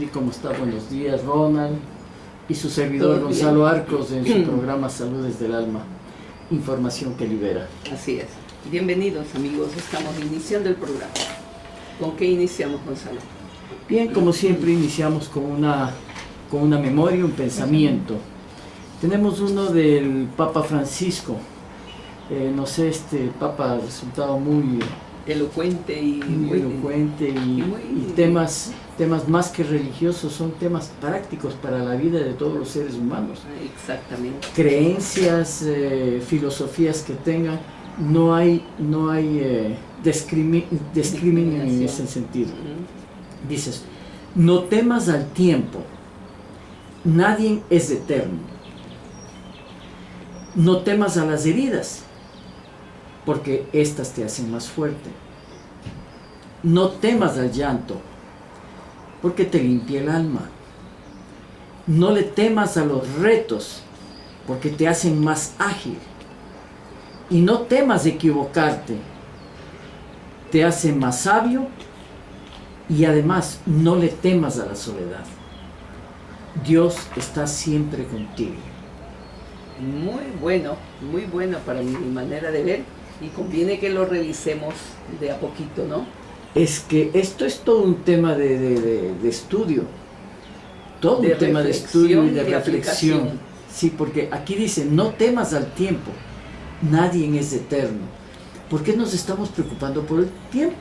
Y como está, buenos días, Ronald y su servidor Gonzalo Arcos en su programa Saludes del Alma, información que libera. Así es. Bienvenidos, amigos, estamos iniciando el programa. ¿Con qué iniciamos, Gonzalo? Bien, como siempre iniciamos con una memoria, un pensamiento. Tenemos uno del Papa Francisco. No sé, este Papa ha resultado muy Elocuente y muy elocuente y temas más que religiosos, son temas prácticos para la vida de todos los seres humanos. Exactamente. Creencias, filosofías que tengan, no hay discriminación en ese sentido. Dices, no temas al tiempo, nadie es eterno. No temas a las heridas, porque éstas te hacen más fuerte. No temas al llanto, porque te limpia el alma. No le temas a los retos, porque te hacen más ágil. Y no temas equivocarte, te hace más sabio. Y además, no le temas a la soledad. Dios está siempre contigo. Muy bueno para mi manera de ver, y conviene que lo revisemos de a poquito, ¿no? Es que esto es todo un tema de estudio, todo un tema de estudio y de reflexión. Sí, porque aquí dice, no temas al tiempo, nadie es eterno. ¿Por qué nos estamos preocupando por el tiempo?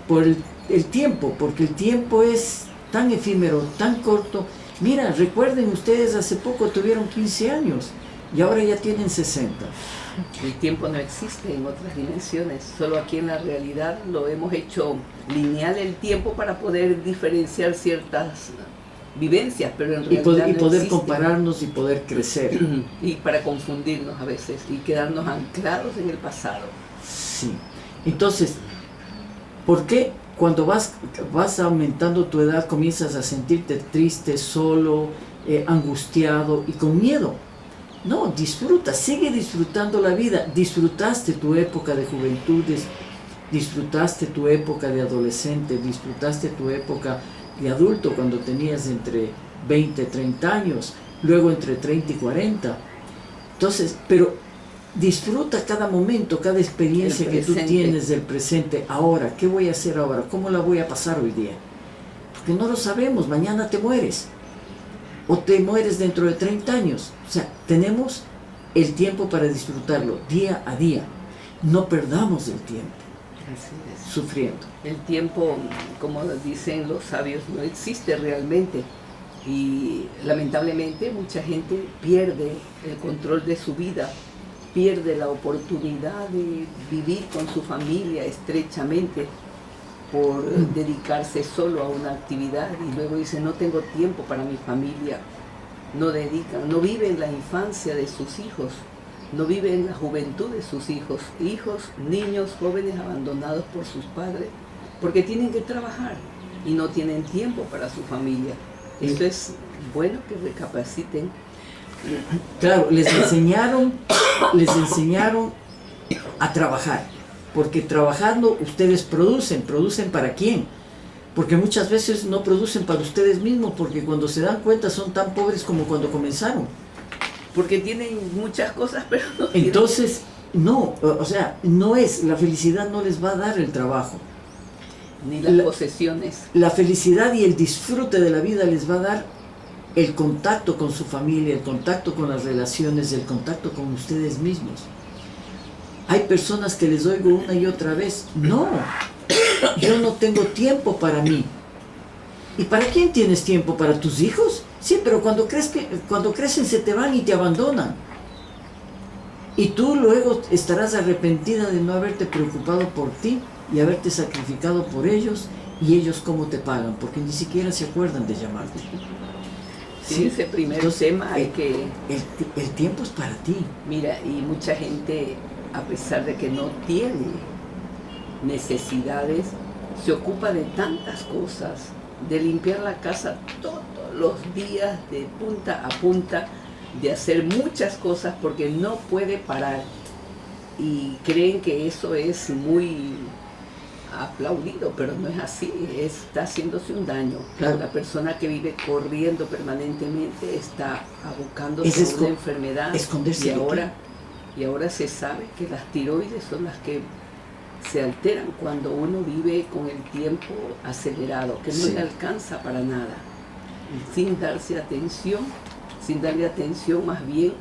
Por el tiempo, porque el tiempo es tan efímero, tan corto. Mira, recuerden, ustedes hace poco tuvieron 15 años y ahora ya tienen 60. El tiempo no existe en otras dimensiones, solo aquí en la realidad lo hemos hecho lineal el tiempo para poder diferenciar ciertas vivencias, pero en realidad y poder existe. compararnos y poder crecer. Y para confundirnos a veces y quedarnos anclados en el pasado. Sí. Entonces, ¿por qué cuando vas aumentando tu edad comienzas a sentirte triste, solo, angustiado y con miedo? No, disfruta, sigue disfrutando la vida. Disfrutaste tu época de juventud, disfrutaste tu época de adolescente, disfrutaste tu época de adulto cuando tenías entre 20 y 30 años, luego entre 30 y 40. Entonces, pero disfruta cada momento, cada experiencia que tú tienes del presente. Ahora, ¿qué voy a hacer ahora? ¿Cómo la voy a pasar hoy día? Porque no lo sabemos, mañana te mueres. O te mueres dentro de 30 años. O sea, tenemos el tiempo para disfrutarlo día a día. No perdamos el tiempo. Así es. Sufriendo. El tiempo, como dicen los sabios, no existe realmente. Y lamentablemente mucha gente pierde el control de su vida, pierde la oportunidad de vivir con su familia estrechamente por dedicarse solo a una actividad, y luego dice, no tengo tiempo para mi familia. No viven la infancia de sus hijos, no viven la juventud de sus hijos, niños, jóvenes abandonados por sus padres, porque tienen que trabajar y no tienen tiempo para su familia. Esto es bueno que recapaciten. Claro, les enseñaron a trabajar, porque trabajando ustedes producen ¿para quién? Porque muchas veces no producen para ustedes mismos, porque cuando se dan cuenta son tan pobres como cuando comenzaron. Porque tienen muchas cosas, pero no tienen. Entonces, no, o sea, la felicidad no les va a dar el trabajo. Ni las posesiones. La felicidad y el disfrute de la vida les va a dar el contacto con su familia, el contacto con las relaciones, el contacto con ustedes mismos. Hay personas que les oigo una y otra vez, no, yo no tengo tiempo para mí. ¿Y para quién tienes tiempo? ¿Para tus hijos? Sí, pero cuando crecen se te van y te abandonan. Y tú luego estarás arrepentida de no haberte preocupado por ti y haberte sacrificado por ellos, y ellos cómo te pagan, porque ni siquiera se acuerdan de llamarte. Sí, ese primer tema hay que... El tiempo es para ti. Mira, y mucha gente, a pesar de que no tiene necesidades, se ocupa de tantas cosas, de limpiar la casa todos los días, de punta a punta, de hacer muchas cosas porque no puede parar. Y creen que eso es muy aplaudido, pero no es así, está haciéndose un daño. Claro. La persona que vive corriendo permanentemente está abocándose a una enfermedad, esconderse y ahora se sabe que las tiroides son las que se alteran cuando uno vive con el tiempo acelerado, que no le alcanza para nada, sin darle atención más bien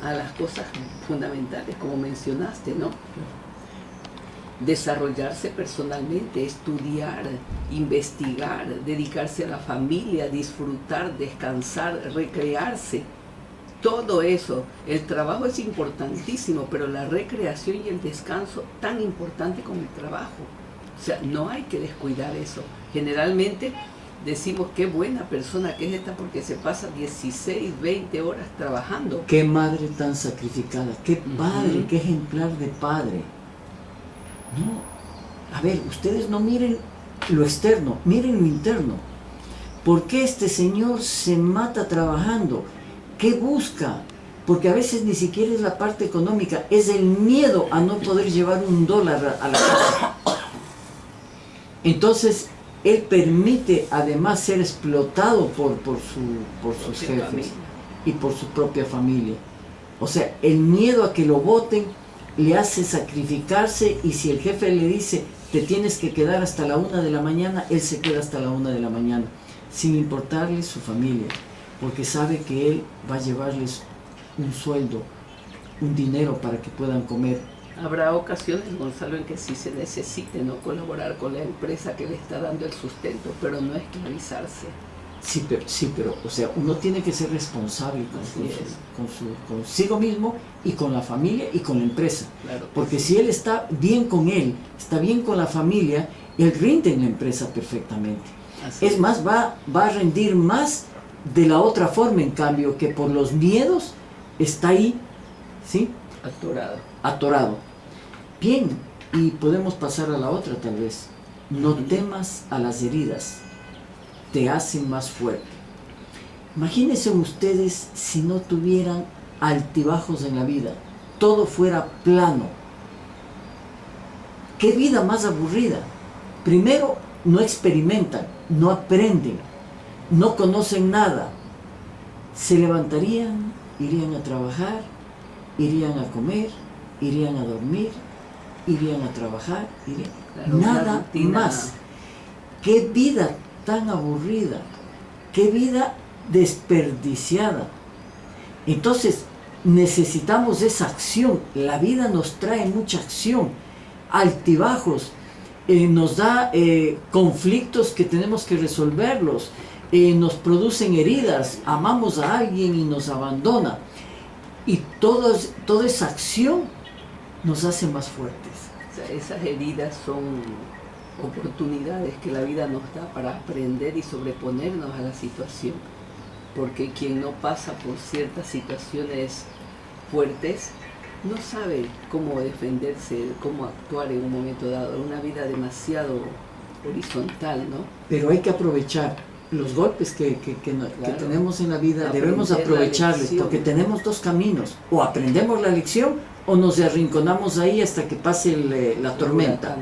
a las cosas fundamentales, como mencionaste, ¿no? Desarrollarse personalmente, estudiar, investigar, dedicarse a la familia, disfrutar, descansar, recrearse. Todo eso, el trabajo es importantísimo, pero la recreación y el descanso tan importante como el trabajo. O sea, no hay que descuidar eso. Generalmente decimos qué buena persona que es esta porque se pasa 16, 20 horas trabajando. Qué madre tan sacrificada, qué padre, qué ejemplar de padre. No, a ver, ustedes no miren lo externo, miren lo interno. ¿Por qué este señor se mata trabajando? ¿Qué busca? Porque a veces ni siquiera es la parte económica, es el miedo a no poder llevar $1 a la casa. Entonces, él permite además ser explotado por sus jefes y por su propia familia. O sea, el miedo a que lo voten le hace sacrificarse, y si el jefe le dice, te tienes que quedar hasta la 1 de la mañana, él se queda hasta la 1 de la mañana, sin importarle su familia, porque sabe que él va a llevarles un sueldo, un dinero para que puedan comer. Habrá ocasiones, Gonzalo, en que sí se necesite, ¿no?, colaborar con la empresa que le está dando el sustento, pero no esclavizarse. Sí, pero, o sea, uno tiene que ser responsable consigo mismo y con la familia y con la empresa. Claro, porque si él está bien con él, está bien con la familia, él rinde en la empresa perfectamente. Es más, va a rendir más de la otra forma, en cambio, que por los miedos está ahí, ¿sí? Atorado. Bien, y podemos pasar a la otra tal vez. No temas a las heridas, te hacen más fuerte. Imagínense ustedes si no tuvieran altibajos en la vida, todo fuera plano. ¿Qué vida más aburrida? Primero, no experimentan, no aprenden, no conocen nada. Se levantarían, irían a trabajar, irían a comer, irían a dormir, irían a trabajar, nada más. ¿Qué vida tan aburrida? ¿Qué vida desperdiciada? Entonces, necesitamos esa acción. La vida nos trae mucha acción, altibajos, nos da conflictos que tenemos que resolverlos, nos producen heridas, amamos a alguien y nos abandona. Y toda esa acción nos hace más fuertes. O sea, esas heridas son oportunidades que la vida nos da para aprender y sobreponernos a la situación. Porque quien no pasa por ciertas situaciones fuertes no sabe cómo defenderse, cómo actuar en un momento dado. Una vida demasiado horizontal, ¿no? Pero hay que aprovechar los golpes que tenemos en la vida, debemos aprovecharles, porque tenemos dos caminos: o aprendemos la lección o nos arrinconamos ahí hasta que pase la tormenta,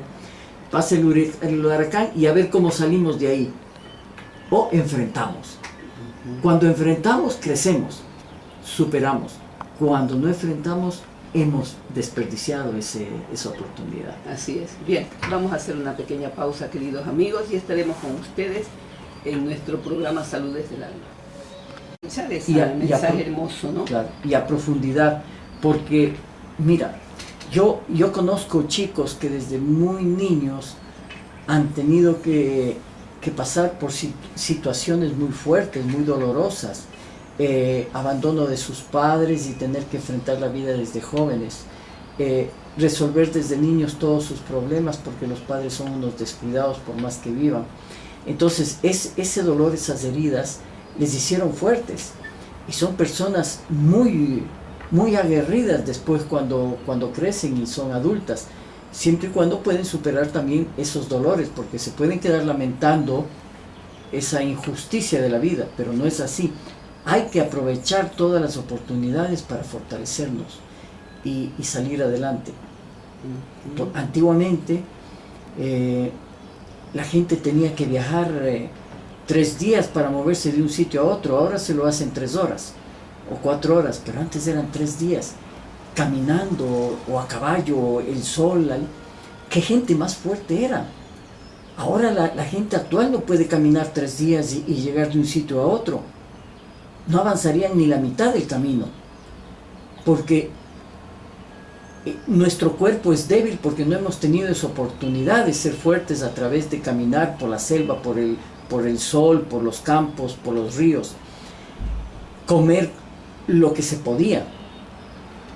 pase el huracán, y a ver cómo salimos de ahí. O enfrentamos. Cuando enfrentamos, crecemos, superamos. Cuando no enfrentamos, hemos desperdiciado esa oportunidad. Así es. Bien, vamos a hacer una pequeña pausa, queridos amigos, y estaremos con ustedes en nuestro programa Salud desde el Alma. Un mensaje hermoso, ¿no? Claro, y a profundidad, porque, mira, yo conozco chicos que desde muy niños han tenido que pasar por situaciones muy fuertes, muy dolorosas, abandono de sus padres y tener que enfrentar la vida desde jóvenes, resolver desde niños todos sus problemas porque los padres son unos descuidados por más que vivan. Entonces ese dolor, esas heridas les hicieron fuertes, y son personas muy, muy aguerridas después cuando crecen y son adultas, siempre y cuando pueden superar también esos dolores, porque se pueden quedar lamentando esa injusticia de la vida, pero no es así. Hay que aprovechar todas las oportunidades para fortalecernos y salir adelante. Antiguamente La gente tenía que viajar 3 días para moverse de un sitio a otro. Ahora se lo hacen 3 horas o 4 horas, pero antes eran 3 días caminando o a caballo, el sol. ¿Qué gente más fuerte era? Ahora la gente actual no puede caminar 3 días y llegar de un sitio a otro. No avanzarían ni la mitad del camino, porque nuestro cuerpo es débil, porque no hemos tenido esa oportunidad de ser fuertes a través de caminar por la selva, por el sol, por los campos, por los ríos, comer lo que se podía.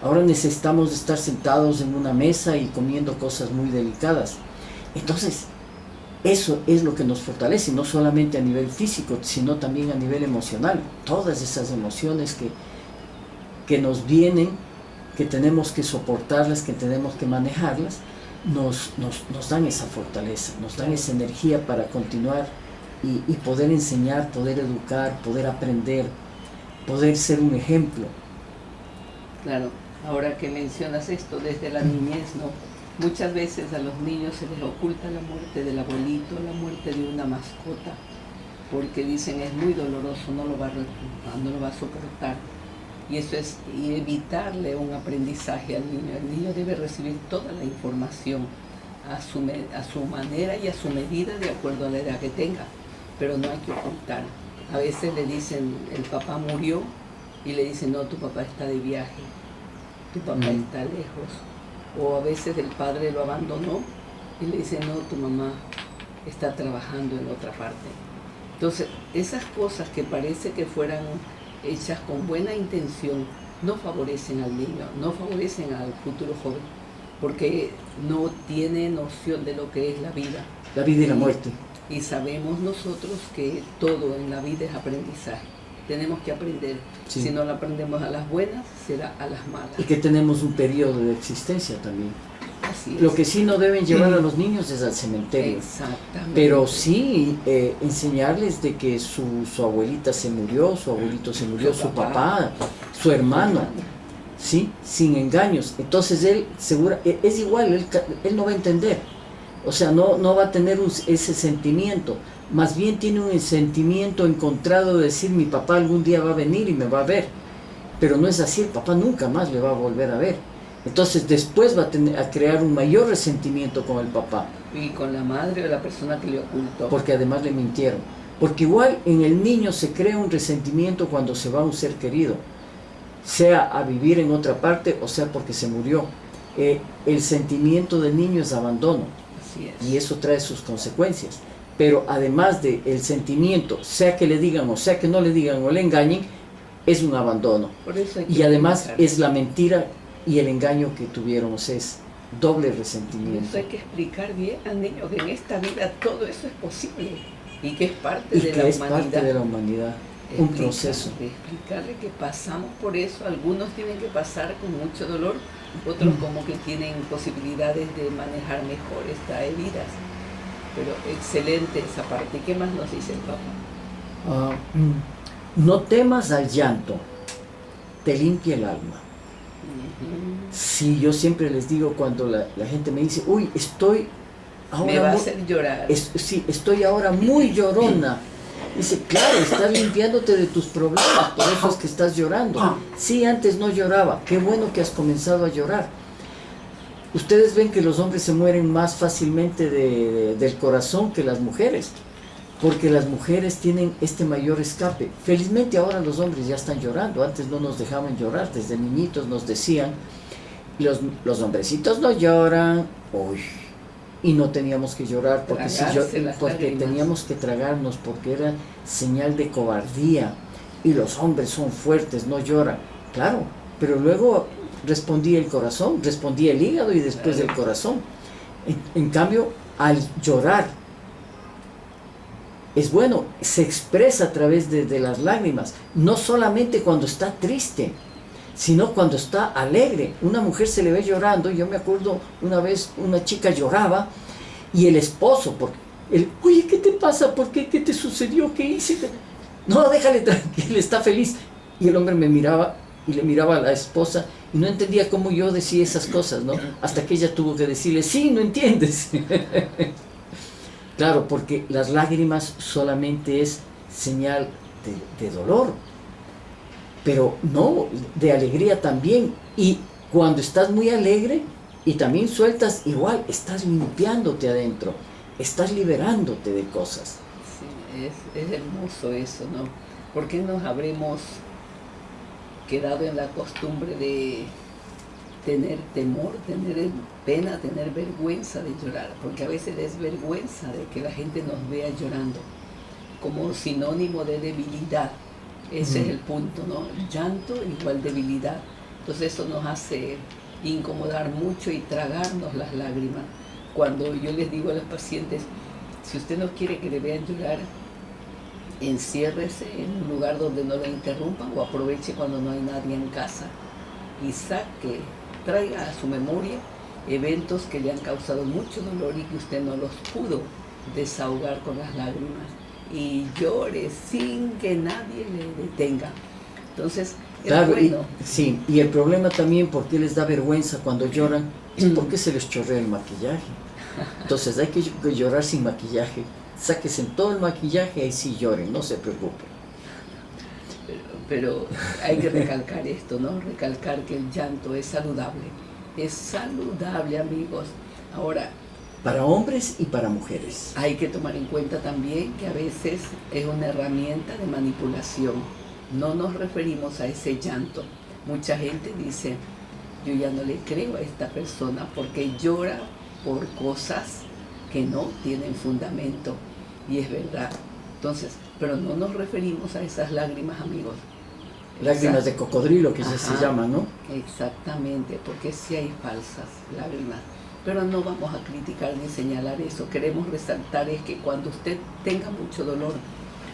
Ahora necesitamos estar sentados en una mesa y comiendo cosas muy delicadas. Entonces, eso es lo que nos fortalece, no solamente a nivel físico, sino también a nivel emocional. Todas esas emociones que nos vienen, que tenemos que soportarlas, que tenemos que manejarlas, nos dan esa fortaleza, nos dan esa energía para continuar y poder enseñar, poder educar, poder aprender, poder ser un ejemplo. Claro, ahora que mencionas esto, desde la niñez, ¿no? Muchas veces a los niños se les oculta la muerte del abuelito, la muerte de una mascota, porque dicen es muy doloroso, no lo va a soportar. Y eso es evitarle un aprendizaje al niño. El niño debe recibir toda la información a su manera y a su medida, de acuerdo a la edad que tenga, pero no hay que ocultar. A veces le dicen, el papá murió, y le dicen, no, tu papá está de viaje, tu papá está lejos. O a veces el padre lo abandonó y le dicen, no, tu mamá está trabajando en otra parte. Entonces, esas cosas que parece que fueran hechas con buena intención no favorecen al niño, no favorecen al futuro joven, porque no tiene noción de lo que es la vida. La vida y la muerte. Y sabemos nosotros que todo en la vida es aprendizaje. Tenemos que aprender. Sí. Si no lo aprendemos a las buenas, será a las malas. Y que tenemos un periodo de existencia también. Así es. Lo que sí no deben llevar a los niños es al cementerio. Exactamente. Pero sí enseñarles de que su abuelita se murió, su abuelito se murió, su papá, su hermano, ¿sí? Sin engaños. Entonces él es igual, él no va a entender. O sea, no va a tener ese sentimiento. Más bien tiene un sentimiento encontrado de decir, mi papá algún día va a venir y me va a ver. Pero no es así, el papá nunca más le va a volver a ver. Entonces después va a crear un mayor resentimiento con el papá. Y con la madre o la persona que le ocultó. Porque además le mintieron. Porque igual en el niño se crea un resentimiento cuando se va un ser querido. Sea a vivir en otra parte o sea porque se murió. El sentimiento del niño es abandono. Así es. Y eso trae sus consecuencias. Pero además del sentimiento, sea que le digan o sea que no le digan o le engañen, es un abandono. Por eso y además es la mentira y el engaño que tuvieron, o sea, es doble resentimiento. Eso hay que explicar bien al niño que en esta vida todo eso es posible y que es parte de la humanidad. Y que es parte de la humanidad, un proceso. Explicarle que pasamos por eso, algunos tienen que pasar con mucho dolor, otros como que tienen posibilidades de manejar mejor estas heridas. Pero excelente esa parte. ¿Qué más nos dice el Papa? No temas al llanto, te limpia el alma. Sí, yo siempre les digo cuando la gente me dice, uy, estoy ahora... Me va a hacer llorar. Sí, estoy ahora muy llorona. Dice, claro, estás limpiándote de tus problemas, por eso es que estás llorando. Sí, antes no lloraba, qué bueno que has comenzado a llorar. Ustedes ven que los hombres se mueren más fácilmente del corazón que las mujeres, porque las mujeres tienen este mayor escape. Felizmente ahora los hombres ya están llorando, antes no nos dejaban llorar, desde niñitos nos decían, los hombrecitos no lloran, uy, y no teníamos que llorar porque teníamos que tragarnos, porque era señal de cobardía, y los hombres son fuertes, no lloran, claro, pero luego respondía el corazón, respondía el hígado y después el corazón. En cambio, al llorar, es bueno, se expresa a través de las lágrimas, no solamente cuando está triste, sino cuando está alegre. Una mujer se le ve llorando, yo me acuerdo una vez una chica lloraba y el esposo, oye, ¿qué te pasa? ¿Por qué? ¿Qué te sucedió? ¿Qué hice? No, déjale tranquilo, está feliz. Y el hombre me miraba y le miraba a la esposa y no entendía cómo yo decía esas cosas, ¿no? Hasta que ella tuvo que decirle, sí, no entiendes. Claro, porque las lágrimas solamente es señal de dolor, pero no, de alegría también. Y cuando estás muy alegre y también sueltas, igual estás limpiándote adentro, estás liberándote de cosas. Sí, es hermoso eso, ¿no? ¿Por qué nos habremos quedado en la costumbre de tener temor, tener pena, tener vergüenza de llorar? Porque a veces es vergüenza de que la gente nos vea llorando, como sinónimo de debilidad. Ese es el punto, ¿no? Llanto igual debilidad. Entonces eso nos hace incomodar mucho y tragarnos las lágrimas. Cuando yo les digo a los pacientes, si usted no quiere que le vean llorar, enciérrese en un lugar donde no le interrumpan o aproveche cuando no hay nadie en casa y traiga a su memoria eventos que le han causado mucho dolor y que usted no los pudo desahogar con las lágrimas, y llore sin que nadie le detenga. Entonces, claro, bueno. sí, y el problema también, porque les da vergüenza cuando lloran, es porque se les chorrea el maquillaje. Entonces hay que llorar sin maquillaje. Sáquense todo el maquillaje y sí lloren, no se preocupen. Pero hay que recalcar esto, ¿no? Recalcar que el llanto es saludable. Es saludable, amigos. Ahora, para hombres y para mujeres. Hay que tomar en cuenta también que a veces es una herramienta de manipulación. No nos referimos a ese llanto. Mucha gente dice, yo ya no le creo a esta persona porque llora por cosas que no tienen fundamento. Y es verdad. Entonces, pero no nos referimos a esas lágrimas, amigos. Lágrimas de cocodrilo, que ya se llaman, ¿no? Exactamente, porque sí hay falsas lágrimas. Pero no vamos a criticar ni señalar eso. Queremos resaltar es que cuando usted tenga mucho dolor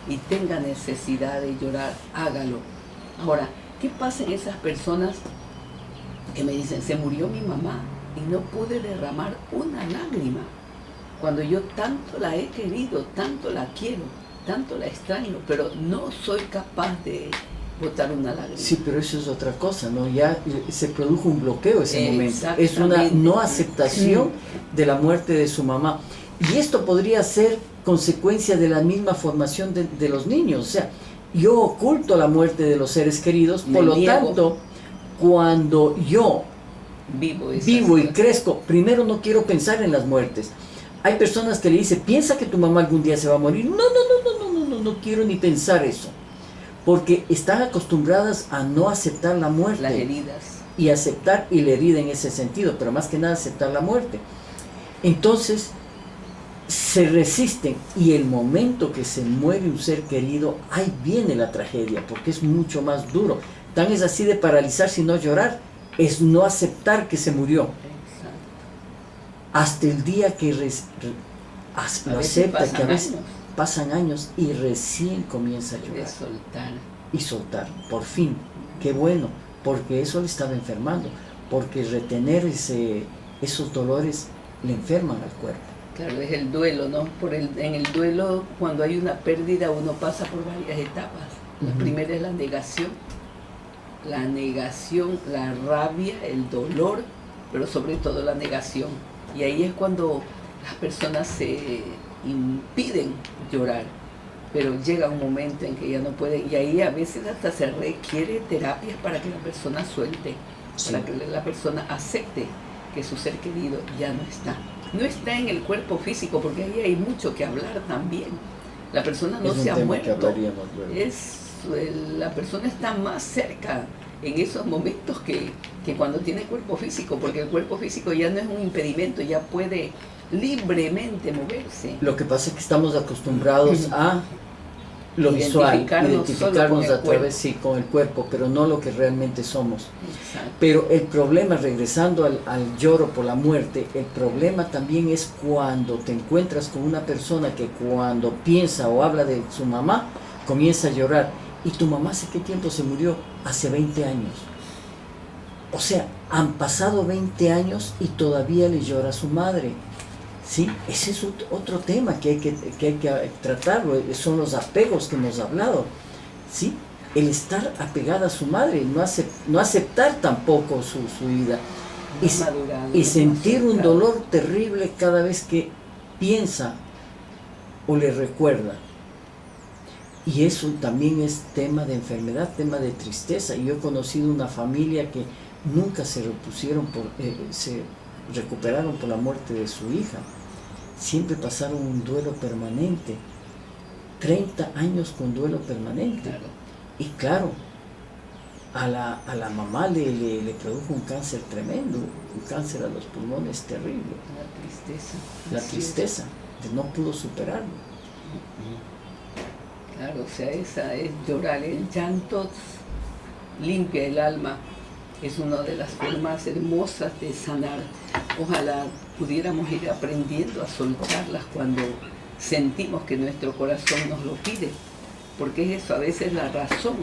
y tenga necesidad de llorar, hágalo. Ahora, ¿qué pasa en esas personas que me dicen, se murió mi mamá y no pude derramar una lágrima? Cuando yo tanto la he querido, tanto la quiero, tanto la extraño, pero no soy capaz de botar una lágrima. Sí, pero eso es otra cosa, ¿no? Ya se produjo un bloqueo ese momento. Es una no aceptación de la muerte de su mamá. Y esto podría ser consecuencia de la misma formación de los niños. O sea, yo oculto la muerte de los seres queridos, por lo tanto, cuando yo vivo y crezco, primero no quiero pensar en las muertes. Hay personas que le dicen, piensa que tu mamá algún día se va a morir. No quiero ni pensar eso. Porque están acostumbradas a no aceptar la muerte. Las heridas. Y aceptar y la herida en ese sentido, pero más que nada aceptar la muerte. Entonces, se resisten, y el momento que se muere un ser querido, ahí viene la tragedia, porque es mucho más duro. Tan es así de paralizarse y no llorar, es no aceptar que se murió. Exacto. Hasta el día que lo acepta, que a veces pasan años y recién comienza a llorar. De soltar. Y soltar, por fin. Qué bueno, porque eso le estaba enfermando, porque retener esos dolores le enferman al cuerpo. Claro, es el duelo, ¿no? En el duelo, cuando hay una pérdida, uno pasa por varias etapas. La primera es la negación, la rabia, el dolor, pero sobre todo la negación. Y ahí es cuando las personas se impiden llorar, pero llega un momento en que ya no pueden, y ahí a veces hasta se requiere terapias para que la persona suelte, para que la persona acepte que su ser querido ya no está. No está en el cuerpo físico, porque ahí hay mucho que hablar también. La persona no se ha muerto. La persona está más cerca en esos momentos que cuando tiene cuerpo físico, porque el cuerpo físico ya no es un impedimento, ya puede libremente moverse. Lo que pasa es que estamos acostumbrados a lo visual, identificarnos a través, sí, con el cuerpo, pero no lo que realmente somos. Exacto. Pero el problema, regresando al lloro por la muerte, el problema también es cuando te encuentras con una persona que cuando piensa o habla de su mamá, comienza a llorar. ¿Y tu mamá hace qué tiempo se murió? Hace 20 años. O sea, han pasado 20 años y todavía le llora a su madre. ¿Sí? Ese es otro tema que hay que tratarlo, son los apegos que hemos hablado. ¿Sí? el estar apegada a su madre, no aceptar tampoco su vida y sentir un dolor terrible cada vez que piensa o le recuerda. Y eso también es tema de enfermedad, tema de tristeza. Yo he conocido una familia que nunca se recuperaron por la muerte de su hija. Siempre pasaron un duelo permanente. 30 años con duelo permanente. Claro. Y claro, a la mamá le produjo un cáncer tremendo, un cáncer a los pulmones terrible. La tristeza, de no pudo superarlo. Claro, o sea, esa es llorar, el llanto limpia el alma, es una de las formas hermosas de sanar. Ojalá pudiéramos ir aprendiendo a soltarlas cuando sentimos que nuestro corazón nos lo pide, porque es eso, a veces la razón,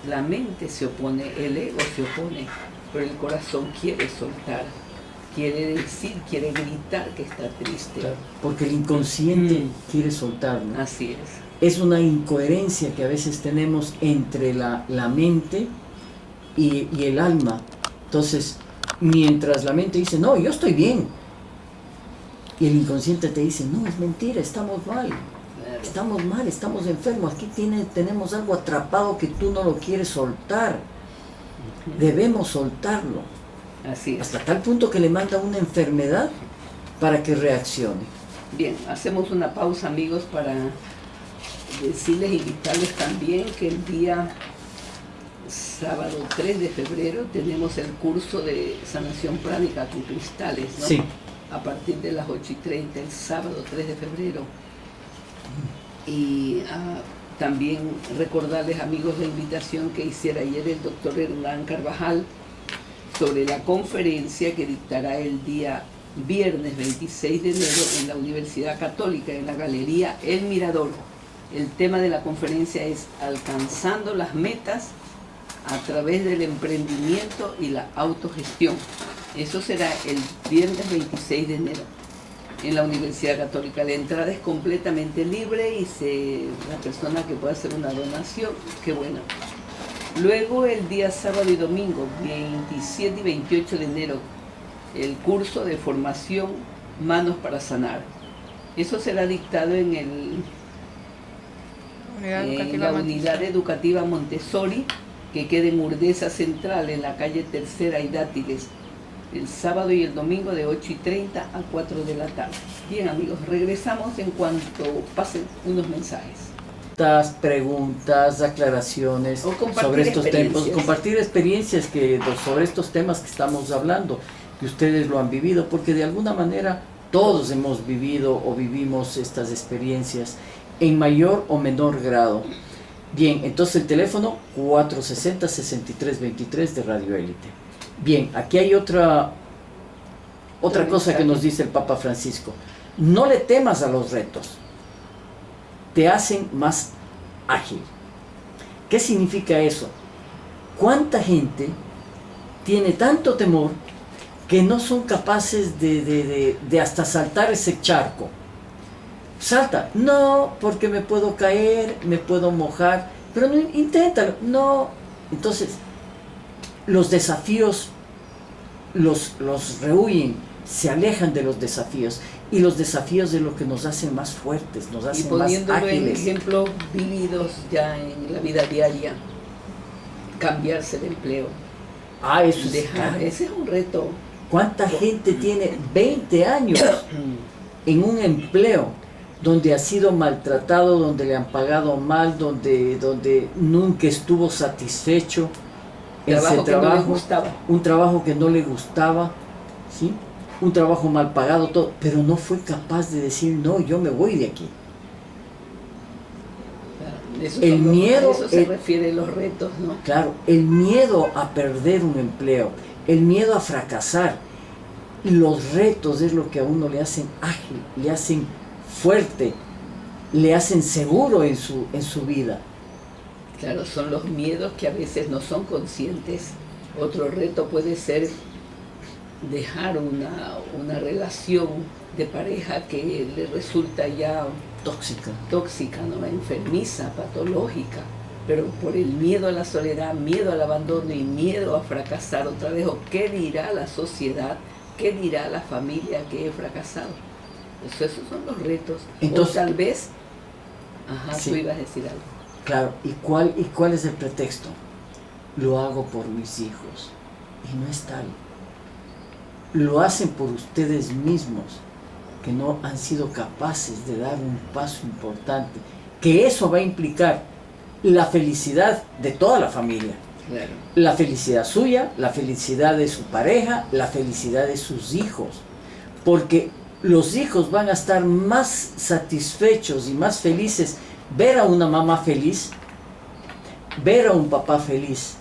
la mente se opone, el ego se opone, pero el corazón quiere soltar, quiere decir, quiere gritar que está triste. Claro, porque el inconsciente quiere soltar, ¿no? Así es. Es una incoherencia que a veces tenemos entre la mente y el alma. Entonces, mientras la mente dice, no, yo estoy bien, y el inconsciente te dice, no, es mentira, estamos mal. Claro. Estamos mal, estamos enfermos, aquí tenemos algo atrapado que tú no lo quieres soltar. Debemos soltarlo. Así es. Hasta tal punto que le manda una enfermedad para que reaccione. Bien, hacemos una pausa, amigos, para decirles, invitarles también que el día sábado 3 de febrero tenemos el curso de sanación pránica con cristales, ¿no? Sí. A partir de las 8:30, el sábado 3 de febrero. Y también recordarles, amigos, la invitación que hiciera ayer el doctor Hernán Carvajal sobre la conferencia que dictará el día viernes 26 de enero en la Universidad Católica, en la Galería El Mirador. El tema de la conferencia es alcanzando las metas a través del emprendimiento y la autogestión. Eso será el viernes 26 de enero en la Universidad Católica. La entrada es completamente libre y la persona que pueda hacer una donación, qué bueno. Luego el día sábado y domingo, 27 y 28 de enero, el curso de formación Manos para Sanar. Eso será dictado en la Unidad Educativa Montessori, que queda en Urdesa Central, en la calle Tercera y Dátiles, el sábado y el domingo de 8:30 a 4 de la tarde. Bien, amigos, regresamos en cuanto pasen unos mensajes. Preguntas, aclaraciones sobre estos temas, compartir experiencias sobre estos temas que estamos hablando, que ustedes lo han vivido, porque de alguna manera todos hemos vivido o vivimos estas experiencias en mayor o menor grado. Bien, entonces el teléfono 460-6323 de Radio Élite. Bien, aquí hay otra cosa que nos dice el Papa Francisco. No le temas a los retos, te hacen más ágil. ¿Qué significa eso? ¿Cuánta gente tiene tanto temor que no son capaces de hasta saltar ese charco? Salta, no, porque me puedo caer, me puedo mojar, pero no, inténtalo, no. Entonces, los desafíos los rehuyen, se alejan de los desafíos, y los desafíos de lo que nos hacen más fuertes, nos hacen más ágiles. Y poniéndolo en ejemplos vividos ya en la vida diaria, cambiarse de empleo. Eso claro. Ese es un reto. ¿Cuánta gente tiene 20 años en un empleo donde ha sido maltratado, donde le han pagado mal, donde nunca estuvo satisfecho en ese trabajo, un trabajo que no le gustaba, ¿sí? Un trabajo mal pagado, todo, pero no fue capaz de decir, no, yo me voy de aquí. El miedo, a eso se refiere los retos, ¿no? Claro, el miedo a perder un empleo, el miedo a fracasar, y los retos es lo que a uno le hacen ágil, le hacen fuerte, le hacen seguro en su vida. Claro, son los miedos que a veces no son conscientes. Otro reto puede ser dejar una relación de pareja que le resulta ya tóxica, ¿no? Enfermiza, patológica. pero por el miedo a la soledad, miedo al abandono y miedo a fracasar otra vez, o qué dirá la sociedad, qué dirá la familia que he fracasado. Esos son los retos. Entonces, o tal vez, sí, tú ibas a decir algo. Claro, ¿y cuál es el pretexto? Lo hago por mis hijos. Y no es tal. Lo hacen por ustedes mismos, que no han sido capaces de dar un paso importante, que eso va a implicar la felicidad de toda la familia. Claro. La felicidad suya, la felicidad de su pareja, la felicidad de sus hijos. Porque los hijos van a estar más satisfechos y más felices ver a una mamá feliz, ver a un papá feliz,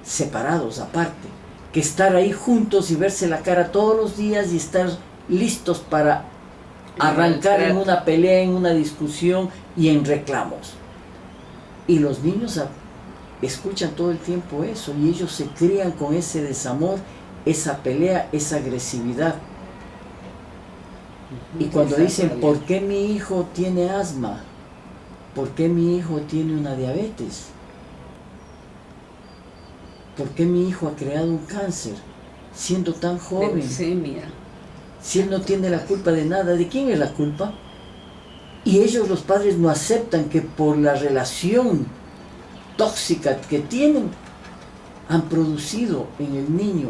separados aparte, que estar ahí juntos y verse la cara todos los días y estar listos para arrancar en una pelea, en una discusión y en reclamos. Y los niños escuchan todo el tiempo eso y ellos se crían con ese desamor, esa pelea, esa agresividad. Y cuando dicen, ¿por qué mi hijo tiene asma? ¿Por qué mi hijo tiene una diabetes? ¿Por qué mi hijo ha creado un cáncer siendo tan joven? Leucemia. Si él no tiene la culpa de nada, ¿de quién es la culpa? Y ellos, los padres, no aceptan que por la relación tóxica que tienen, han producido en el niño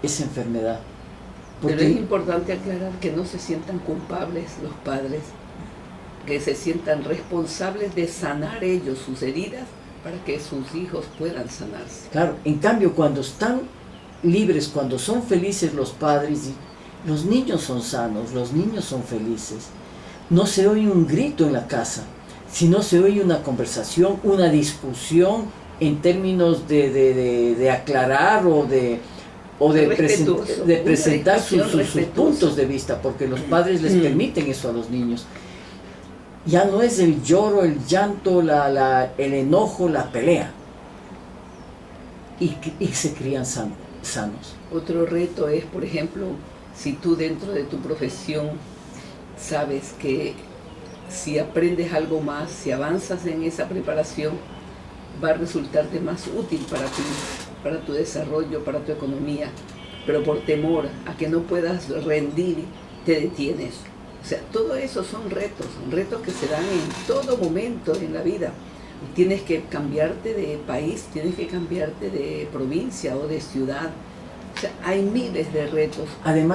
esa enfermedad. Pero es importante aclarar que no se sientan culpables los padres, que se sientan responsables de sanar ellos sus heridas para que sus hijos puedan sanarse. Claro, en cambio cuando están libres, cuando son felices los padres, los niños son sanos, los niños son felices. No se oye un grito en la casa, sino se oye una conversación, una discusión en términos de aclarar o de presentar sus puntos de vista, porque los padres les permiten eso a los niños. Ya no es el lloro, el llanto, el enojo, la pelea. Y se crían sanos. Otro reto es, por ejemplo, si tú dentro de tu profesión sabes que si aprendes algo más, si avanzas en esa preparación, va a resultarte más útil para ti, para tu desarrollo, para tu economía, pero por temor a que no puedas rendir, te detienes. O sea, todo eso son retos que se dan en todo momento en la vida. Tienes que cambiarte de país, tienes que cambiarte de provincia o de ciudad. O sea, hay miles de retos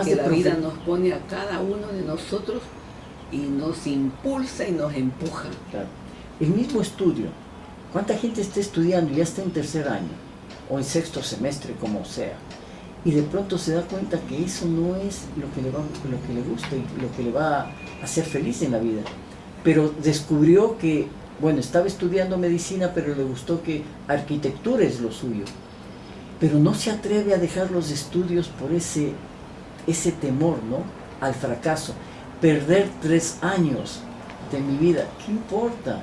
que la vida nos pone a cada uno de nosotros y nos impulsa y nos empuja. Claro. El mismo estudio, ¿cuánta gente está estudiando y ya está en tercer año o en sexto semestre, como sea? Y de pronto se da cuenta que eso no es lo que le gusta y lo que le va a hacer feliz en la vida. Pero descubrió que, bueno, estaba estudiando medicina, pero le gustó que arquitectura es lo suyo. Pero no se atreve a dejar los estudios por ese temor, ¿no?, al fracaso. Perder 3 años de mi vida, ¿qué importa?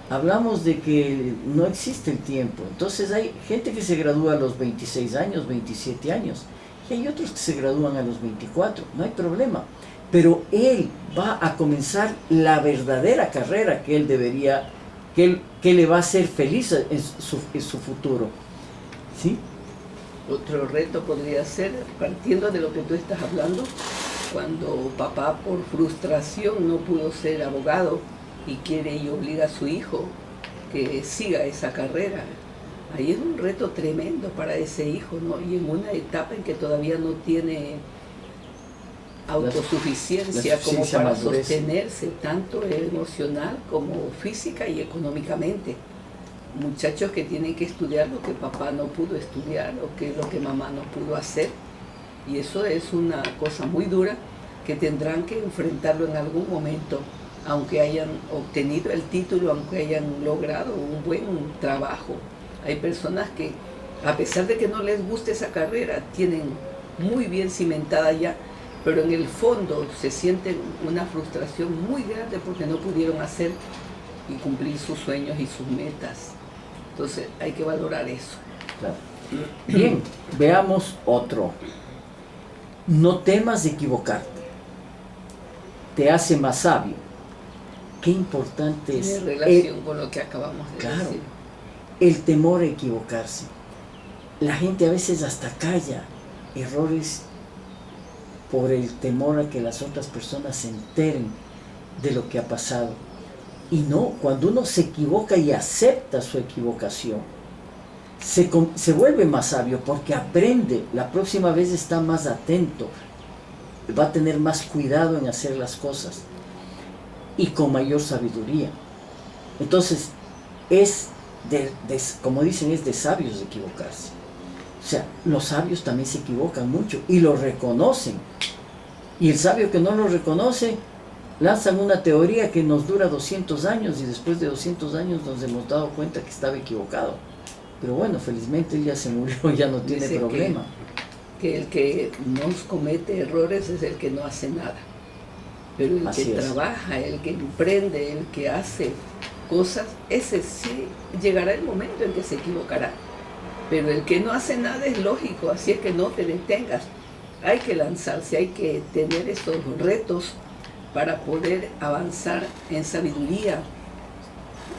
Hablamos de que no existe el tiempo. Entonces hay gente que se gradúa a los 26 años, 27 años, y hay otros que se gradúan a los 24, no hay problema. Pero él va a comenzar la verdadera carrera que él debería, que le va a hacer feliz en su futuro. ¿Sí? Otro reto podría ser, partiendo de lo que tú estás hablando, cuando papá por frustración no pudo ser abogado y quiere y obliga a su hijo que siga esa carrera. Ahí es un reto tremendo para ese hijo, ¿no? Y en una etapa en que todavía no tiene autosuficiencia como para sostenerse tanto emocional como física y económicamente. Muchachos que tienen que estudiar lo que papá no pudo estudiar o que lo que mamá no pudo hacer. Y eso es una cosa muy dura que tendrán que enfrentarlo en algún momento, aunque hayan obtenido el título, aunque hayan logrado un buen trabajo. Hay personas que, a pesar de que no les guste esa carrera, tienen muy bien cimentada ya, pero en el fondo se sienten una frustración muy grande porque no pudieron hacer y cumplir sus sueños y sus metas. Entonces hay que valorar eso. Claro. Bien, veamos otro. No temas equivocarte. Te hace más sabio. Qué importante es. Tiene relación con lo que acabamos de claro, decir. el temor a equivocarse. La gente a veces hasta calla errores por el temor a que las otras personas se enteren de lo que ha pasado. Y no, cuando uno se equivoca y acepta su equivocación, se vuelve más sabio porque aprende, la próxima vez está más atento, va a tener más cuidado en hacer las cosas y con mayor sabiduría. Entonces, como dicen, es de sabios de equivocarse. O sea, los sabios también se equivocan mucho y lo reconocen. Y el sabio que no lo reconoce, lanzan una teoría que nos dura 200 años y después de 200 años nos hemos dado cuenta que estaba equivocado. Pero bueno, felizmente él ya se murió, ya no tiene problema. Que el que no comete errores es el que no hace nada. Pero el que trabaja, el que emprende, el que hace cosas, ese sí llegará el momento en que se equivocará. Pero el que no hace nada es lógico, así es que no te detengas. Hay que lanzarse, hay que tener esos retos para poder avanzar en sabiduría,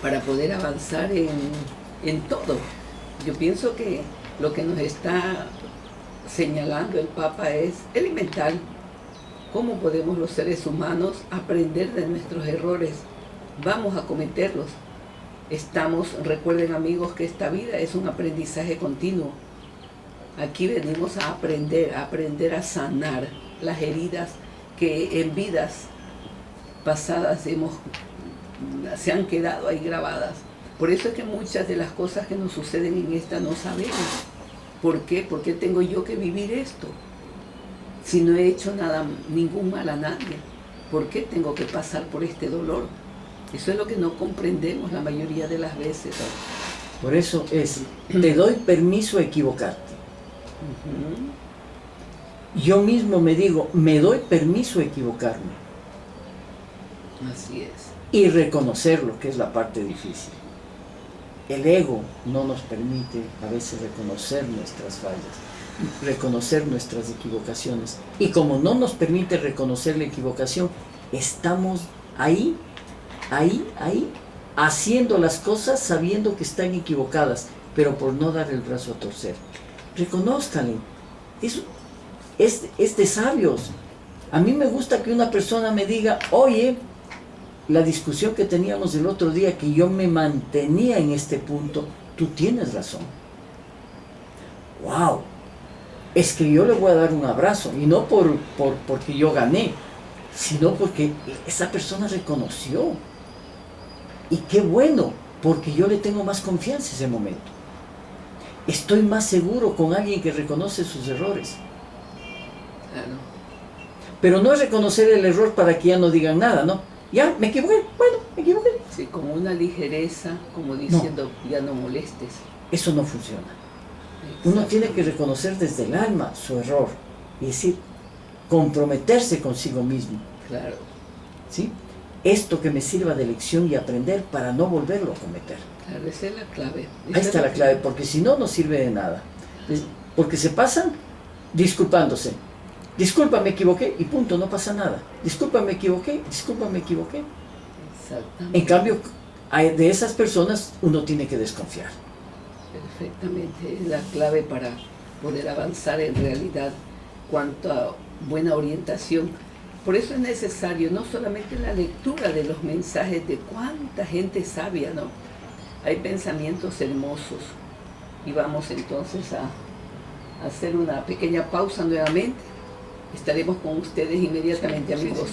para poder avanzar en todo. Yo pienso que lo que nos está señalando el Papa es elemental. ¿Cómo podemos los seres humanos aprender de nuestros errores? Vamos a cometerlos. Recuerden amigos, que esta vida es un aprendizaje continuo. Aquí venimos a aprender a sanar las heridas que en vidas pasadas se han quedado ahí grabadas. Por eso es que muchas de las cosas que nos suceden en esta no sabemos. ¿Por qué? ¿Por qué tengo yo que vivir esto? Si no he hecho ningún mal a nadie, ¿por qué tengo que pasar por este dolor? Eso es lo que no comprendemos la mayoría de las veces, ¿no? Por eso te doy permiso a equivocarte. Yo mismo me digo, me doy permiso a equivocarme. Así es. Y reconocerlo, que es la parte difícil. El ego no nos permite a veces reconocer nuestras fallas, reconocer nuestras equivocaciones. Y como no nos permite reconocer la equivocación, estamos ahí, haciendo las cosas sabiendo que están equivocadas, pero por no dar el brazo a torcer. Reconózcanle. Eso es de sabios. A mí me gusta que una persona me diga, oye, la discusión que teníamos el otro día, que yo me mantenía en este punto, tú tienes razón. ¡Wow! Es que yo le voy a dar un abrazo, y no porque yo gané, sino porque esa persona reconoció. Y qué bueno, porque yo le tengo más confianza en ese momento. Estoy más seguro con alguien que reconoce sus errores. Claro. Pero no es reconocer el error para que ya no digan nada, ¿no? Ya, me equivoqué, bueno, me equivoqué. Sí, como una ligereza, como diciendo, no, ya no molestes. Eso no funciona. Uno tiene que reconocer desde el alma su error y decir, comprometerse consigo mismo. Claro. ¿Sí? Esto que me sirva de lección y aprender para no volverlo a cometer. Claro, esa es la clave. Ahí está la clave, porque si no, no sirve de nada. Porque se pasan disculpándose. Disculpa, me equivoqué, y punto, no pasa nada. Disculpa, me equivoqué, disculpa, me equivoqué. Exactamente. En cambio, de esas personas uno tiene que desconfiar. Perfectamente, es la clave para poder avanzar en realidad cuanto a buena orientación. Por eso es necesario no solamente la lectura de los mensajes de cuánta gente sabia, ¿no? Hay pensamientos hermosos. Y vamos entonces a hacer una pequeña pausa nuevamente. Estaremos con ustedes inmediatamente, amigos.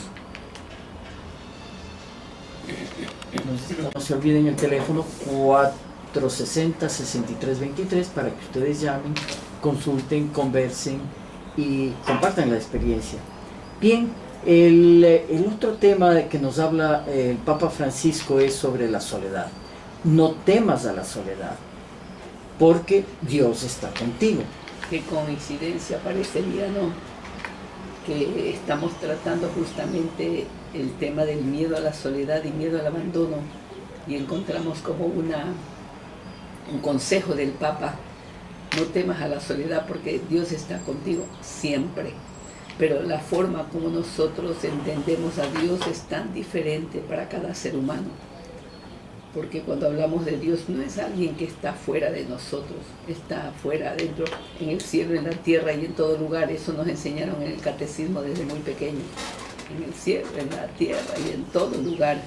No se olviden el teléfono 460-6323 para que ustedes llamen, consulten, conversen y compartan la experiencia. Bien, el otro tema de que nos habla el Papa Francisco es sobre la soledad. No temas a la soledad, porque Dios está contigo. Qué coincidencia parecería, ¿no? Que estamos tratando justamente el tema del miedo a la soledad y miedo al abandono, y encontramos como un consejo del Papa: no temas a la soledad porque Dios está contigo siempre. Pero la forma como nosotros entendemos a Dios es tan diferente para cada ser humano. porque cuando hablamos de Dios no es alguien que está fuera de nosotros, está fuera, adentro, en el cielo, en la tierra y en todo lugar. Eso nos enseñaron en el catecismo desde muy pequeño. En el cielo, en la tierra y en todo lugar.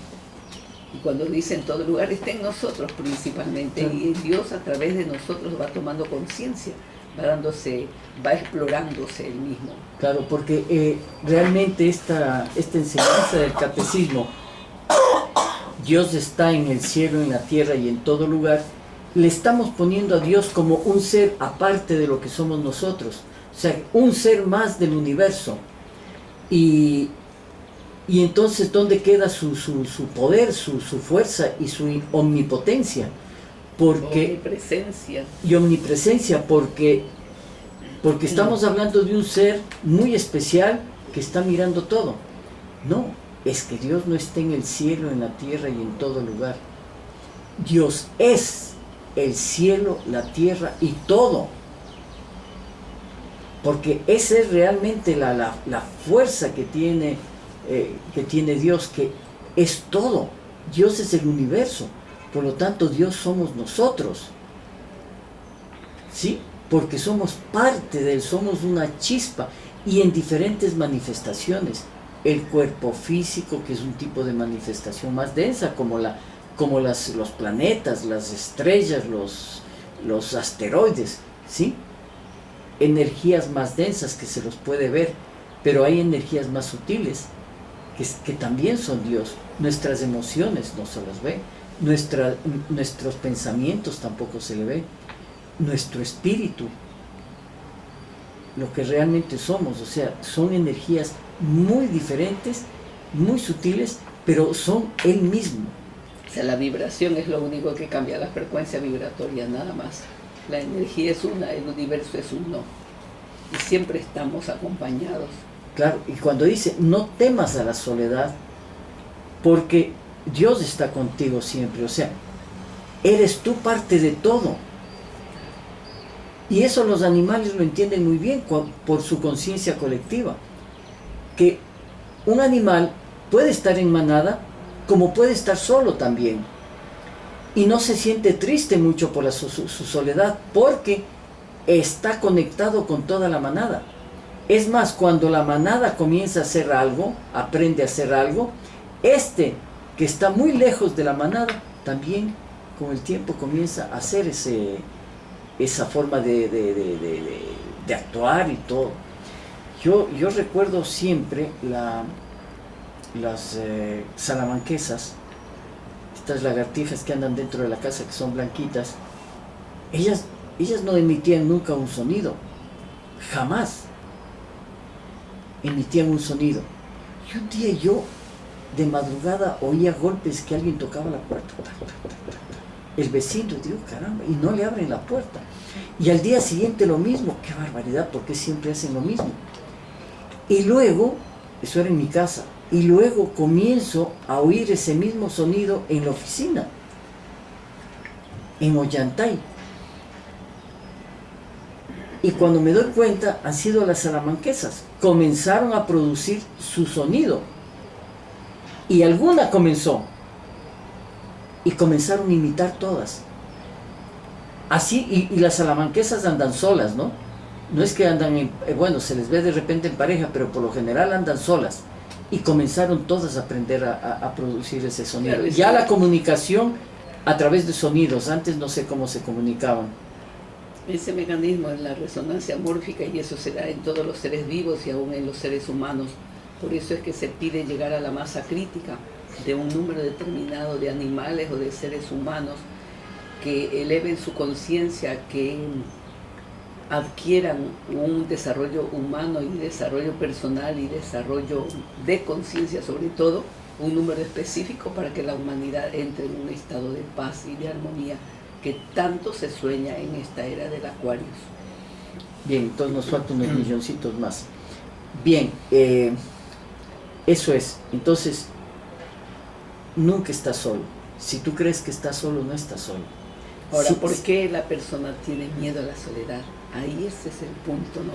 Y cuando dice en todo lugar, está en nosotros principalmente. Y Dios a través de nosotros va tomando conciencia, va explorándose él mismo. Claro, porque realmente esta enseñanza del catecismo, Dios está en el cielo, en la tierra y en todo lugar, le estamos poniendo a Dios como un ser aparte de lo que somos nosotros, o sea, un ser más del universo. Y entonces, ¿dónde queda su poder, su fuerza y su omnipotencia? Omnipresencia. Y omnipresencia, porque estamos hablando de un ser muy especial que está mirando todo. No, es que Dios no está en el cielo, en la tierra y en todo lugar. Dios es el cielo, la tierra y todo. Porque esa es realmente la fuerza que tiene Dios, que es todo. Dios es el universo, por lo tanto Dios somos nosotros, ¿sí? Porque somos parte de él, somos una chispa, y en diferentes manifestaciones. El cuerpo físico, que es un tipo de manifestación más densa, como los planetas, las estrellas, los asteroides, ¿sí? Energías más densas que se los puede ver, pero hay energías más sutiles que también son Dios. Nuestras emociones no se las ve, nuestros pensamientos tampoco se le ve, nuestro espíritu, lo que realmente somos, o sea, son energías muy diferentes, muy sutiles, pero son él mismo. O sea, la vibración es lo único que cambia, la frecuencia vibratoria, nada más. La energía es una, el universo es uno. Y siempre estamos acompañados. Claro, y cuando dice, no temas a la soledad, porque Dios está contigo siempre, o sea, eres tú parte de todo. Y eso los animales lo entienden muy bien por su conciencia colectiva. Que un animal puede estar en manada, como puede estar solo también. Y no se siente triste mucho por su soledad, porque está conectado con toda la manada. Es más, cuando la manada comienza a hacer algo, aprende a hacer algo, que está muy lejos de la manada, también con el tiempo comienza a hacer esa forma de actuar y todo. Yo recuerdo siempre las salamanquesas, estas lagartijas que andan dentro de la casa, que son blanquitas. Ellas no emitían nunca un sonido, jamás emitían un sonido. Y un día yo de madrugada oía golpes, que alguien tocaba la puerta, el vecino, digo, caramba, y no le abren la puerta. Y al día siguiente lo mismo. Qué barbaridad, porque siempre hacen lo mismo. Y luego, eso era en mi casa, y luego comienzo a oír ese mismo sonido en la oficina, en Ollantay. Y cuando me doy cuenta, han sido las salamanquesas. Comenzaron a producir su sonido. Y alguna comenzó. Y comenzaron a imitar todas. Así, y las salamanquesas andan solas, ¿no? No es que andan, bueno, se les ve de repente en pareja, pero por lo general andan solas. Y comenzaron todas a aprender a producir ese sonido. Claro, ya la comunicación a través de sonidos. Antes no sé cómo se comunicaban. Ese mecanismo es la resonancia mórfica, y eso se da en todos los seres vivos y aún en los seres humanos. Por eso es que se pide llegar a la masa crítica de un número determinado de animales o de seres humanos que eleven su conciencia, que adquieran un desarrollo humano y desarrollo personal y desarrollo de conciencia, sobre todo, un número específico para que la humanidad entre en un estado de paz y de armonía que tanto se sueña en esta era del Acuarios. Bien, entonces nos faltan unos milloncitos más. Bien, eso es. Entonces, nunca estás solo. Si tú crees que estás solo, no estás solo. Ahora, sí, ¿por qué la persona tiene miedo a la soledad? Ahí ese es el punto, ¿no?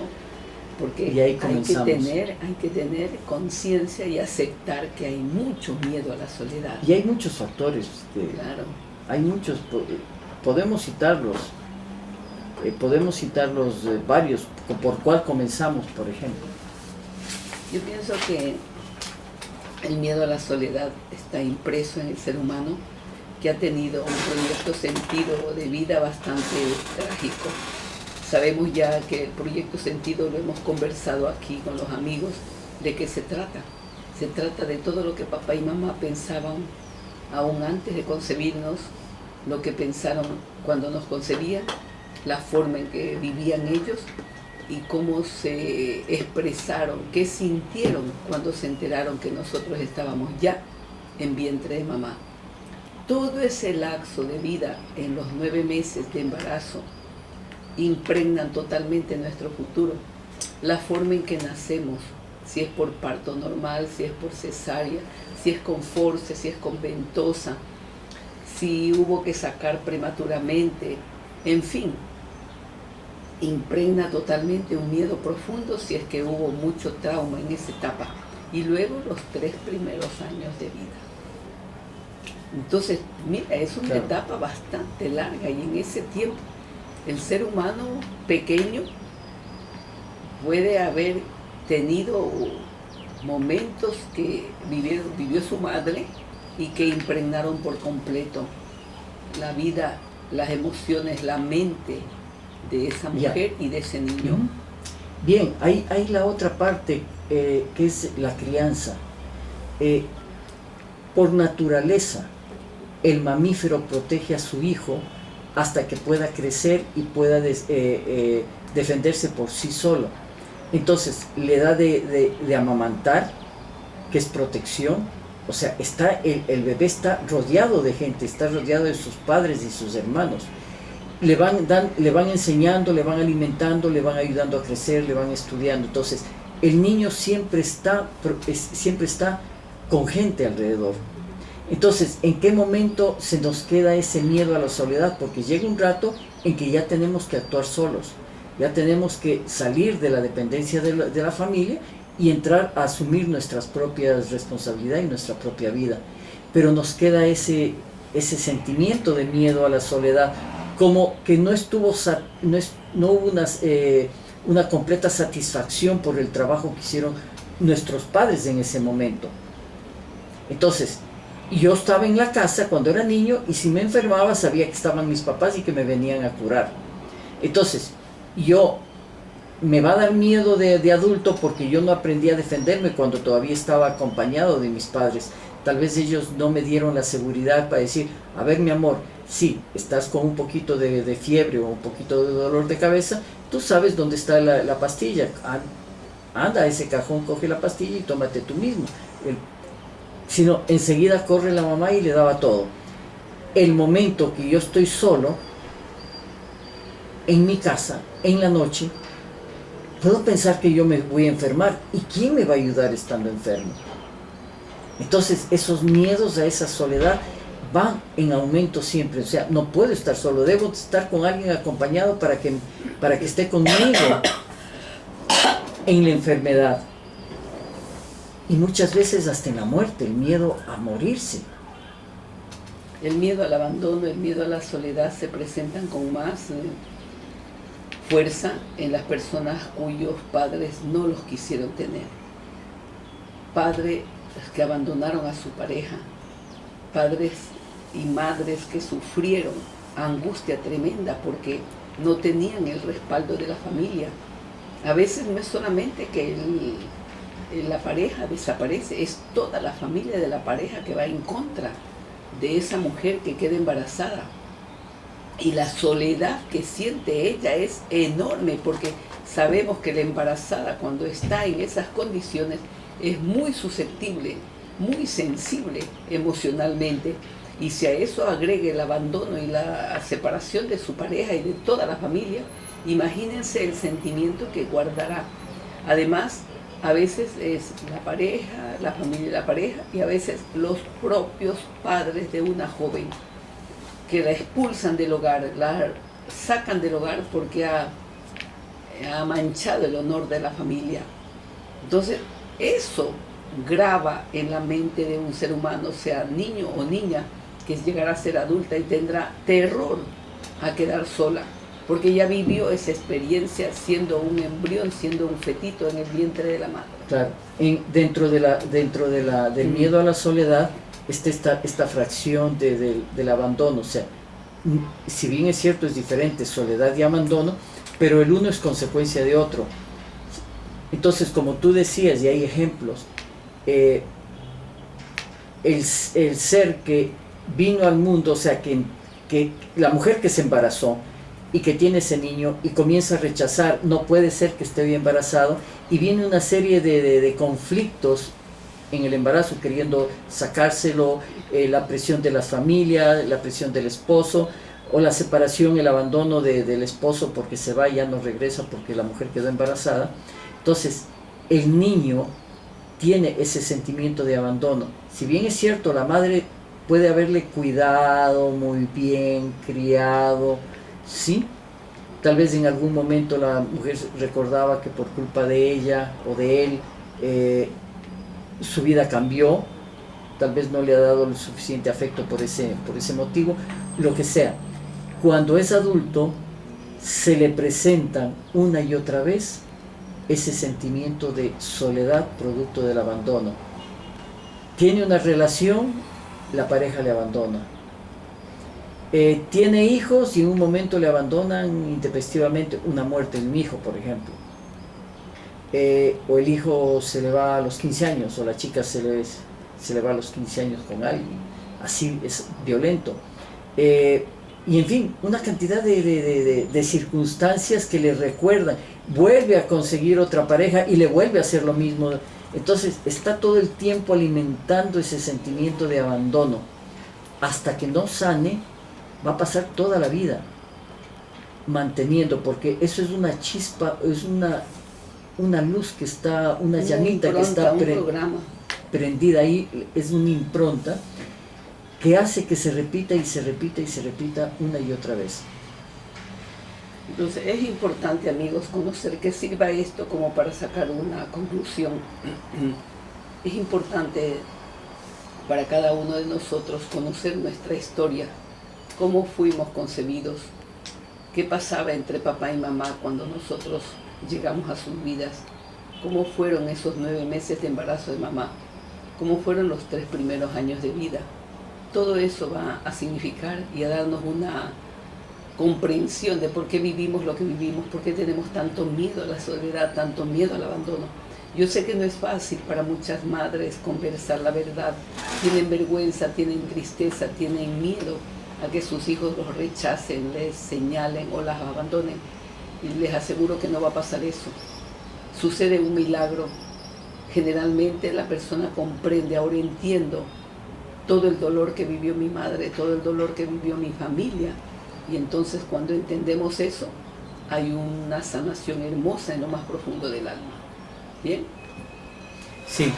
Porque hay que tener conciencia y aceptar que hay mucho miedo a la soledad. Y hay muchos factores. Claro. Hay muchos, podemos citarlos, varios, por cuál comenzamos, por ejemplo. Yo pienso que el miedo a la soledad está impreso en el ser humano, que ha tenido un proyecto sentido de vida bastante trágico. Sabemos ya que el proyecto sentido lo hemos conversado aquí con los amigos. ¿De qué se trata? Se trata de todo lo que papá y mamá pensaban aún antes de concebirnos, lo que pensaron cuando nos concebían, la forma en que vivían ellos y cómo se expresaron, qué sintieron cuando se enteraron que nosotros estábamos ya en vientre de mamá. Todo ese lapso de vida en los 9 meses de embarazo impregnan totalmente nuestro futuro. La forma en que nacemos, si es por parto normal, si es por cesárea, si es con force, si es con ventosa, si hubo que sacar prematuramente, en fin, impregna totalmente un miedo profundo si es que hubo mucho trauma en esa etapa. Y luego los 3 primeros años de vida. Entonces, mira, es una etapa bastante larga y en ese tiempo el ser humano pequeño puede haber tenido momentos que vivió su madre y que impregnaron por completo la vida, las emociones, la mente de esa mujer y de ese niño. Bien, hay la otra parte que es la crianza. Por naturaleza, el mamífero protege a su hijo hasta que pueda crecer y pueda defenderse por sí solo. Entonces, le da de amamantar, que es protección. O sea, el bebé está rodeado de gente, está rodeado de sus padres y sus hermanos. Le van enseñando, le van alimentando, le van ayudando a crecer, le van estudiando. Entonces, el niño siempre está con gente alrededor. Entonces, ¿en qué momento se nos queda ese miedo a la soledad? Porque llega un rato en que ya tenemos que actuar solos, ya tenemos que salir de la dependencia de la familia y entrar a asumir nuestras propias responsabilidades y nuestra propia vida. Pero nos queda ese sentimiento de miedo a la soledad, como que no hubo una completa satisfacción por el trabajo que hicieron nuestros padres en ese momento. Entonces, yo estaba en la casa cuando era niño y si me enfermaba sabía que estaban mis papás y que me venían a curar. Entonces, me va a dar miedo de adulto porque yo no aprendí a defenderme cuando todavía estaba acompañado de mis padres. Tal vez ellos no me dieron la seguridad para decir, a ver mi amor, sí, estás con un poquito de fiebre o un poquito de dolor de cabeza, tú sabes dónde está la pastilla. Anda a ese cajón, coge la pastilla y tómate tú mismo. Sino enseguida corre la mamá y le daba todo. El momento que yo estoy solo, en mi casa, en la noche, puedo pensar que yo me voy a enfermar. ¿Y quién me va a ayudar estando enfermo? Entonces, esos miedos a esa soledad van en aumento siempre. O sea, no puedo estar solo, debo estar con alguien acompañado para que esté conmigo en la enfermedad. Y muchas veces hasta en la muerte, el miedo a morirse. El miedo al abandono, el miedo a la soledad se presentan con más fuerza en las personas cuyos padres no los quisieron tener. Padres que abandonaron a su pareja, padres y madres que sufrieron angustia tremenda porque no tenían el respaldo de la familia. A veces no es solamente que la pareja desaparece, es toda la familia de la pareja que va en contra de esa mujer que queda embarazada. Y la soledad que siente ella es enorme porque sabemos que la embarazada cuando está en esas condiciones es muy susceptible, muy sensible emocionalmente. Y si a eso agregue el abandono y la separación de su pareja y de toda la familia, imagínense el sentimiento que guardará. Además, a veces es la pareja, la familia de la pareja y a veces los propios padres de una joven que la expulsan del hogar, la sacan del hogar porque ha manchado el honor de la familia. Entonces, eso grava en la mente de un ser humano, sea niño o niña, que llegará a ser adulta y tendrá terror a quedar sola, porque ya vivió esa experiencia siendo un embrión, siendo un fetito en el vientre de la madre. Claro, dentro del miedo a la soledad está esta fracción del abandono. O sea, si bien es cierto, es diferente soledad y abandono, pero el uno es consecuencia de otro. Entonces, como tú decías, y hay ejemplos, el ser que vino al mundo, o sea, que la mujer que se embarazó y que tiene ese niño y comienza a rechazar, no puede ser que esté bien embarazado, y viene una serie de conflictos en el embarazo, queriendo sacárselo, la presión de la familia, la presión del esposo, o la separación, el abandono del esposo porque se va y ya no regresa porque la mujer quedó embarazada. Entonces, el niño tiene ese sentimiento de abandono. Si bien es cierto, la madre puede haberle cuidado muy bien, criado, ¿sí? Tal vez en algún momento la mujer recordaba que por culpa de ella o de él, su vida cambió, tal vez no le ha dado el suficiente afecto por ese motivo, lo que sea. Cuando es adulto, se le presentan una y otra vez ese sentimiento de soledad producto del abandono. Tiene una relación, la pareja le abandona. Tiene hijos y en un momento le abandonan intempestivamente, una muerte de un hijo, por ejemplo. O el hijo se le va a los 15 años, o la chica se le va a los 15 años con alguien. Así es violento. Y en fin, una cantidad de circunstancias que le recuerdan. Vuelve a conseguir otra pareja y le vuelve a hacer lo mismo. Entonces está todo el tiempo alimentando ese sentimiento de abandono. Hasta que no sane, va a pasar toda la vida manteniendo, porque eso es una chispa, es una luz que está, una llamita que está prendida ahí, es una impronta que hace que se repita y se repita y se repita una y otra vez. Entonces es importante, amigos, conocer que sirva esto como para sacar una conclusión. Es importante para cada uno de nosotros conocer nuestra historia, cómo fuimos concebidos, qué pasaba entre papá y mamá cuando nosotros llegamos a sus vidas, cómo fueron esos 9 meses de embarazo de mamá, cómo fueron los 3 primeros años de vida. Todo eso va a significar y a darnos una comprensión de por qué vivimos lo que vivimos, por qué tenemos tanto miedo a la soledad, tanto miedo al abandono. Yo sé que no es fácil para muchas madres conversar la verdad, tienen vergüenza, tienen tristeza, tienen miedo a que sus hijos los rechacen, les señalen o las abandonen, y les aseguro que no va a pasar eso. Sucede un milagro. Generalmente la persona comprende, ahora entiendo todo el dolor que vivió mi madre, todo el dolor que vivió mi familia, y entonces cuando entendemos eso, hay una sanación hermosa en lo más profundo del alma. ¿Bien? Sí.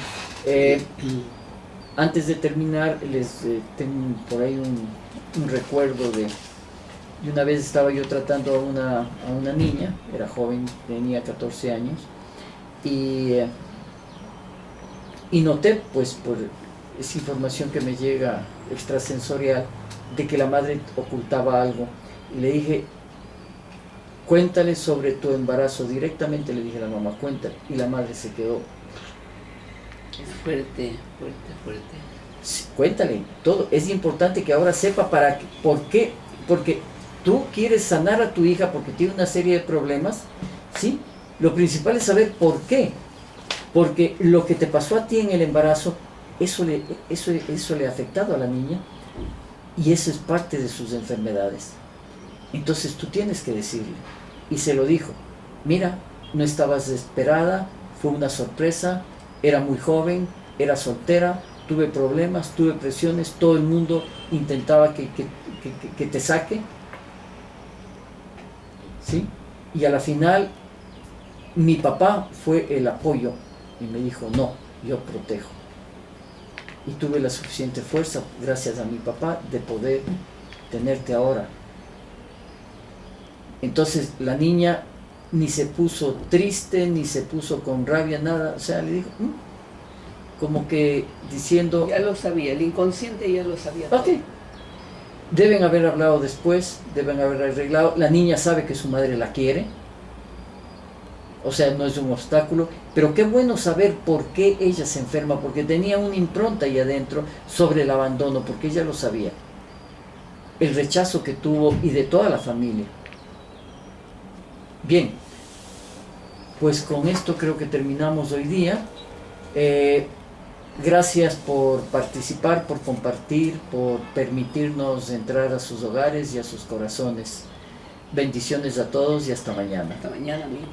Antes de terminar, les tengo por ahí un recuerdo de una vez estaba yo tratando a una niña, era joven, tenía 14 años, y noté, pues por esa información que me llega extrasensorial, de que la madre ocultaba algo, y le dije, cuéntale sobre tu embarazo, directamente le dije a la mamá, cuéntale, y la madre se quedó. Es fuerte. Sí, cuéntale todo, es importante que ahora sepa por qué, porque tú quieres sanar a tu hija porque tiene una serie de problemas, ¿sí? Lo principal es saber por qué, porque lo que te pasó a ti en el embarazo, eso le ha afectado a la niña, y eso es parte de sus enfermedades. Entonces tú tienes que decirle, y se lo dijo, mira, no estabas esperada, fue una sorpresa, era muy joven, era soltera, tuve problemas, tuve presiones, todo el mundo intentaba que te saque, ¿sí? Y a la final, mi papá fue el apoyo, y me dijo, no, yo protejo. Y tuve la suficiente fuerza, gracias a mi papá, de poder tenerte ahora. Entonces la niña ni se puso triste, ni se puso con rabia, nada, o sea, le dijo, como que diciendo... Ya lo sabía, el inconsciente ya lo sabía. Ok, Deben haber hablado después, deben haber arreglado. La niña sabe que su madre la quiere, o sea, no es un obstáculo, pero qué bueno saber por qué ella se enferma, porque tenía una impronta ahí adentro sobre el abandono, porque ella lo sabía, el rechazo que tuvo y de toda la familia. Bien, pues con esto creo que terminamos hoy día. Gracias por participar, por compartir, por permitirnos entrar a sus hogares y a sus corazones. Bendiciones a todos y hasta mañana. Hasta mañana, amigos.